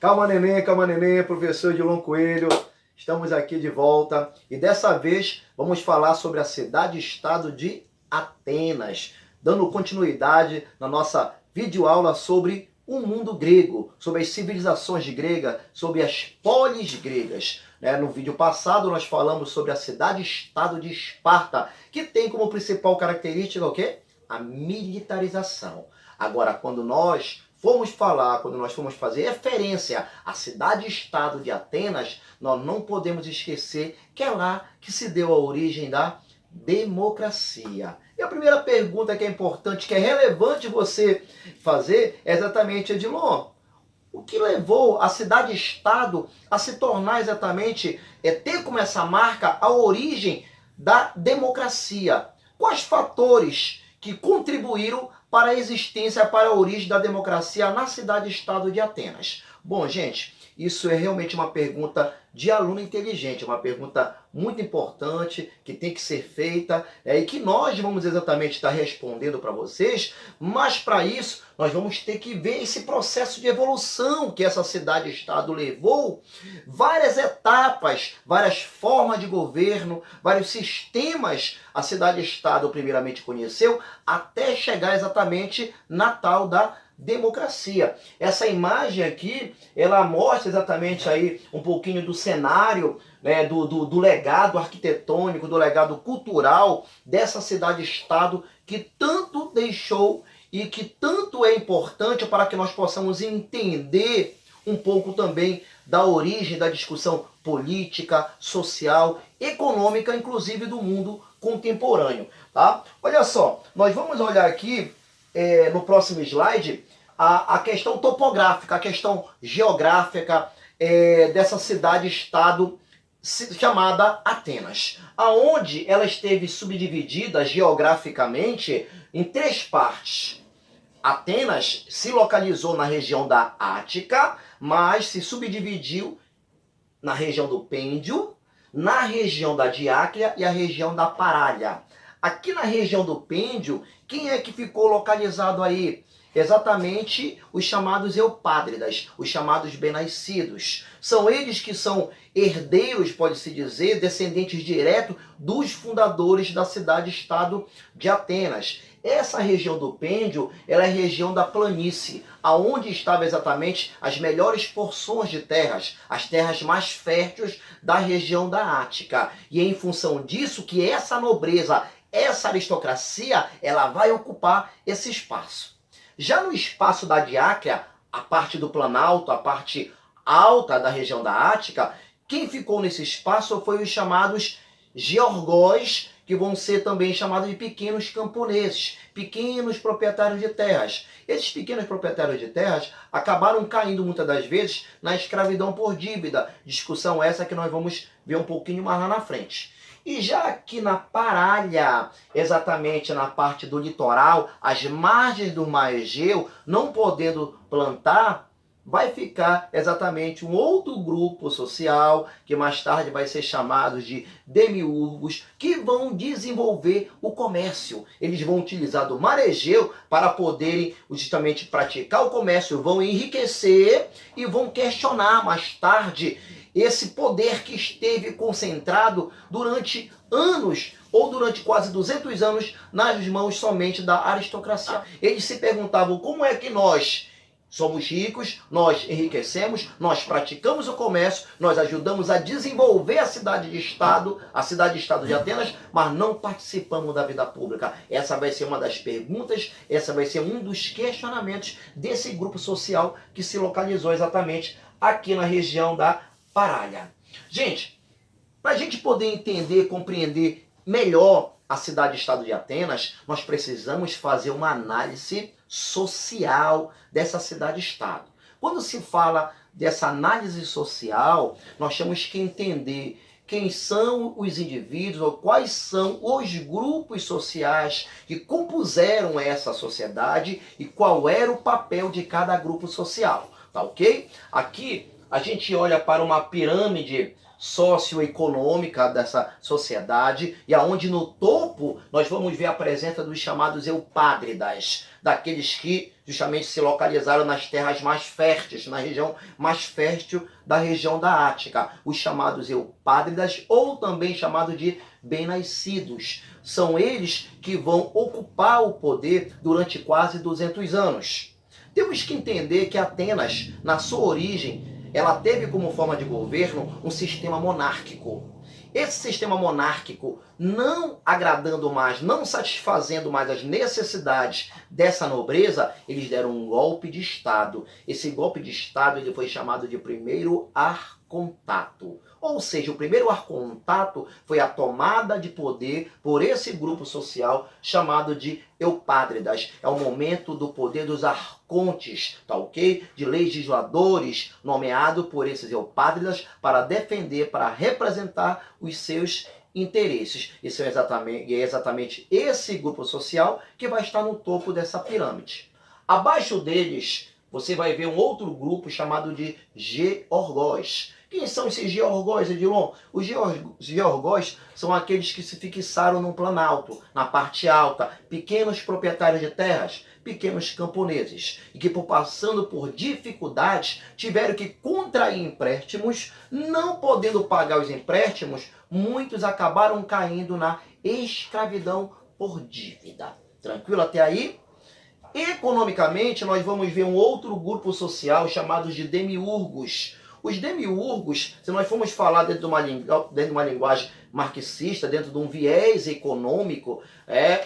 Calma neném, professor Edilon Coelho. Estamos aqui de volta e dessa vez vamos falar sobre a cidade-estado de Atenas, dando continuidade na nossa videoaula sobre o mundo grego, sobre as civilizações gregas, sobre as polis gregas. No vídeo passado nós falamos sobre a cidade-estado de Esparta, que tem como principal característica o quê? A militarização. Agora, quando nós fomos fazer referência à cidade-estado de Atenas, nós não podemos esquecer que é lá que se deu a origem da democracia. E a primeira pergunta que é importante, que é relevante você fazer, é exatamente, Edilon, o que levou a cidade-estado a se tornar exatamente, ter como essa marca a origem da democracia? Quais fatores que contribuíram para a existência, para a origem da democracia na cidade-estado de Atenas? Bom, gente, isso é realmente uma pergunta de aluno inteligente, uma pergunta muito importante, que tem que ser feita, e que nós vamos exatamente estar respondendo para vocês, mas para isso nós vamos ter que ver esse processo de evolução que essa cidade-estado levou, várias etapas, várias formas de governo, vários sistemas a cidade-estado primeiramente conheceu, até chegar exatamente na tal da democracia. Essa imagem aqui, ela mostra exatamente aí um pouquinho do cenário, do legado arquitetônico, do legado cultural dessa cidade-estado que tanto deixou e que tanto é importante para que nós possamos entender um pouco também da origem da discussão política, social, econômica, inclusive do mundo contemporâneo. Tá? Olha só, nós vamos olhar aqui no próximo slide a questão topográfica, a questão geográfica dessa cidade-estado chamada Atenas, aonde ela esteve subdividida geograficamente em três partes. Atenas se localizou na região da Ática, mas se subdividiu na região do Pêndio, na região da Diáclea e a região da Parália. Aqui na região do Pêndio, quem é que ficou localizado aí? Exatamente os chamados eupádridas, os chamados bem-nascidos. São eles que são herdeiros, pode-se dizer, descendentes diretos dos fundadores da cidade-estado de Atenas. Essa região do Pêndio, ela é a região da planície, aonde estavam exatamente as melhores porções de terras, as terras mais férteis da região da Ática. E é em função disso que essa nobreza, essa aristocracia, ela vai ocupar esse espaço. Já no espaço da Diáclea, a parte do Planalto, a parte alta da região da Ática, quem ficou nesse espaço foi os chamados georgóis, que vão ser também chamados de pequenos camponeses, pequenos proprietários de terras. Esses pequenos proprietários de terras acabaram caindo muitas das vezes na escravidão por dívida, discussão essa que nós vamos ver um pouquinho mais lá na frente. E já aqui na Parália, exatamente na parte do litoral, as margens do mar Egeu, não podendo plantar, vai ficar exatamente um outro grupo social, que mais tarde vai ser chamado de demiurgos, que vão desenvolver o comércio. Eles vão utilizar do mar Egeu para poderem justamente praticar o comércio, vão enriquecer e vão questionar mais tarde esse poder que esteve concentrado durante anos, ou durante quase 200 anos, nas mãos somente da aristocracia. Eles se perguntavam como é que nós somos ricos, nós enriquecemos, nós praticamos o comércio, nós ajudamos a desenvolver a cidade-estado de Atenas, mas não participamos da vida pública. Essa vai ser uma das perguntas, essa vai ser um dos questionamentos desse grupo social que se localizou exatamente aqui na região da Parália. Gente, para a gente poder entender, compreender melhor a cidade-estado de Atenas, nós precisamos fazer uma análise social dessa cidade-estado. Quando se fala dessa análise social, nós temos que entender quem são os indivíduos, ou quais são os grupos sociais que compuseram essa sociedade e qual era o papel de cada grupo social, tá ok? Aqui a gente olha para uma pirâmide socioeconômica dessa sociedade, e aonde no topo nós vamos ver a presença dos chamados eupádridas, daqueles que justamente se localizaram nas terras mais férteis, na região mais fértil da região da Ática, os chamados eupádridas, ou também chamados de bem-nascidos. São eles que vão ocupar o poder durante quase 200 anos. Temos que entender que Atenas, na sua origem, ela teve como forma de governo um sistema monárquico. Esse sistema monárquico, não agradando mais, não satisfazendo mais as necessidades dessa nobreza, eles deram um golpe de Estado. Esse golpe de Estado ele foi chamado de primeiro arcontato. Ou seja, o primeiro arcontato foi a tomada de poder por esse grupo social chamado de eupádridas. É o momento do poder dos arcontes, tá ok? De legisladores nomeados por esses eupádridas para defender, para representar os seus interesses. Isso é exatamente esse grupo social que vai estar no topo dessa pirâmide. Abaixo deles, você vai ver um outro grupo chamado de georgós. Quem são esses georgós, Edilon? Os georgós são aqueles que se fixaram no planalto, na parte alta, pequenos proprietários de terras, pequenos camponeses, e que passando por dificuldades tiveram que contrair empréstimos, não podendo pagar os empréstimos, muitos acabaram caindo na escravidão por dívida. Tranquilo até aí? Economicamente, nós vamos ver um outro grupo social chamado de demiurgos. Os demiurgos, se nós formos falar dentro de uma linguagem marxista, dentro de um viés econômico,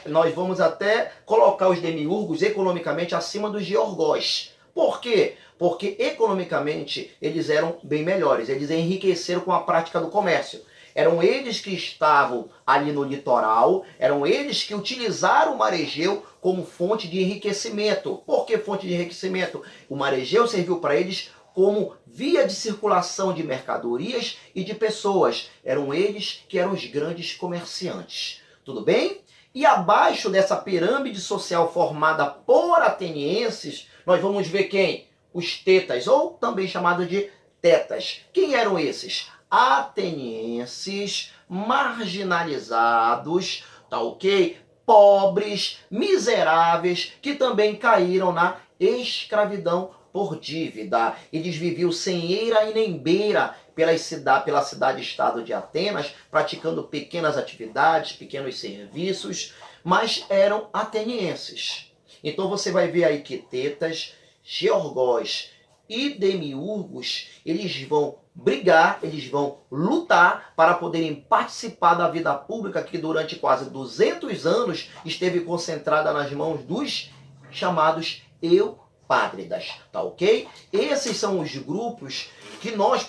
nós vamos até colocar os demiurgos economicamente acima dos georgós. Por quê? Porque economicamente eles eram bem melhores, eles enriqueceram com a prática do comércio. Eram eles que estavam ali no litoral, eram eles que utilizaram o Mar-Egeu como fonte de enriquecimento. Por que fonte de enriquecimento? O Mar-Egeu serviu para eles como via de circulação de mercadorias e de pessoas. Eram eles que eram os grandes comerciantes. Tudo bem? E abaixo dessa pirâmide social formada por atenienses, nós vamos ver quem? Os tetas, ou também chamado de tetas. Quem eram esses? Atenienses, marginalizados, tá ok? Pobres, miseráveis, que também caíram na escravidão por dívida. Eles viviam sem eira e nem beira pela cidade-estado de Atenas, praticando pequenas atividades, pequenos serviços, mas eram atenienses. Então você vai ver aí que tetas, georgós e demiurgos, eles vão brigar, eles vão lutar para poderem participar da vida pública que durante quase 200 anos esteve concentrada nas mãos dos chamados eupádridas, tá ok? Esses são os grupos que nós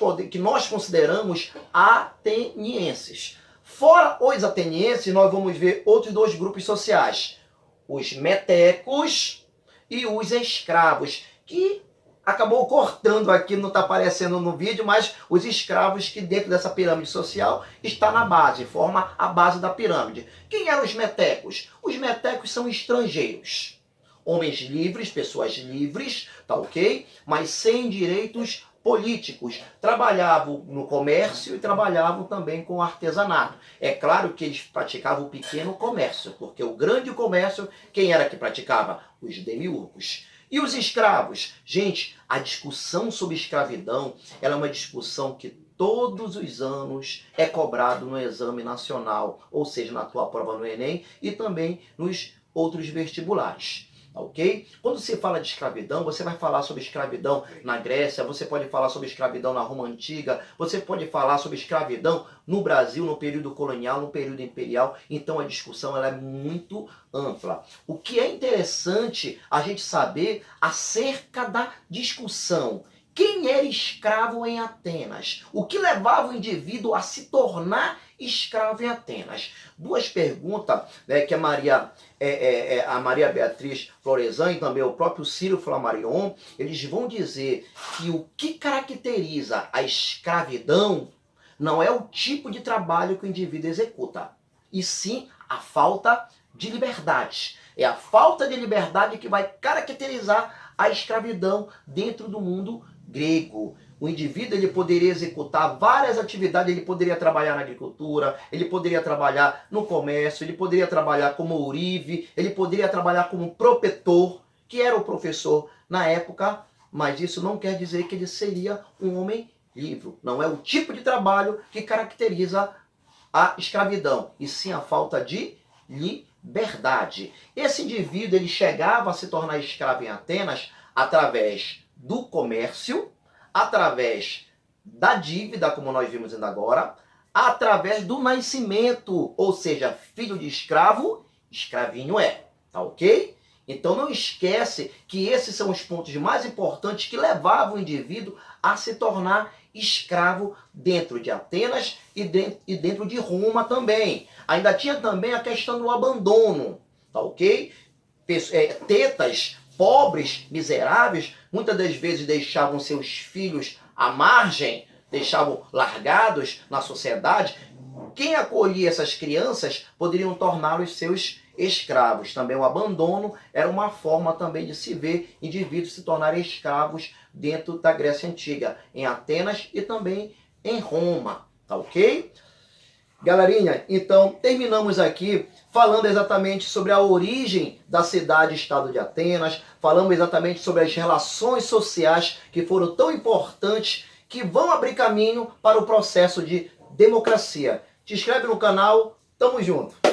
consideramos atenienses. Fora os atenienses, nós vamos ver outros dois grupos sociais, os metecos e os escravos, que acabou cortando aqui, não está aparecendo no vídeo, mas os escravos que dentro dessa pirâmide social está na base, forma a base da pirâmide. Quem eram os metecos? Os metecos são estrangeiros. Homens livres, pessoas livres, tá ok? Mas sem direitos políticos. Trabalhavam no comércio e trabalhavam também com artesanato. É claro que eles praticavam o pequeno comércio, porque o grande comércio, quem era que praticava? Os demiurgos. E os escravos? Gente, a discussão sobre escravidão, ela é uma discussão que todos os anos é cobrado no exame nacional, ou seja, na tua prova no Enem e também nos outros vestibulares. Ok? Quando se fala de escravidão, você vai falar sobre escravidão na Grécia, você pode falar sobre escravidão na Roma Antiga, você pode falar sobre escravidão no Brasil, no período colonial, no período imperial. Então a discussão ela é muito ampla. O que é interessante a gente saber acerca da discussão. Quem era escravo em Atenas? O que levava o indivíduo a se tornar escravo em Atenas? Duas perguntas, né, que a Maria Beatriz Floresan e também o próprio Círio Flammarion, eles vão dizer que o que caracteriza a escravidão não é o tipo de trabalho que o indivíduo executa, e sim a falta de liberdade. É a falta de liberdade que vai caracterizar a escravidão dentro do mundo grego. o indivíduo ele poderia executar várias atividades, ele poderia trabalhar na agricultura, ele poderia trabalhar no comércio, ele poderia trabalhar como ourive, ele poderia trabalhar como propetor, que era o professor na época, mas isso não quer dizer que ele seria um homem livre. Não é o tipo de trabalho que caracteriza a escravidão, e sim a falta de liberdade. Esse indivíduo ele chegava a se tornar escravo em Atenas através do comércio, através da dívida, como nós vimos ainda agora, através do nascimento, ou seja, filho de escravo, escravinho é, tá ok? Então não esquece que esses são os pontos mais importantes que levavam o indivíduo a se tornar escravo dentro de Atenas e dentro de Roma também. Ainda tinha também a questão do abandono, tá ok? Tetas, pobres, miseráveis, muitas das vezes deixavam seus filhos à margem, deixavam largados na sociedade. Quem acolhia essas crianças poderiam torná-los seus escravos. Também o abandono era uma forma também de se ver indivíduos se tornarem escravos dentro da Grécia Antiga, em Atenas e também em Roma, tá ok? Galerinha, então terminamos aqui falando exatamente sobre a origem da cidade-estado de Atenas, falamos exatamente sobre as relações sociais que foram tão importantes, que vão abrir caminho para o processo de democracia. Te inscreve no canal, tamo junto!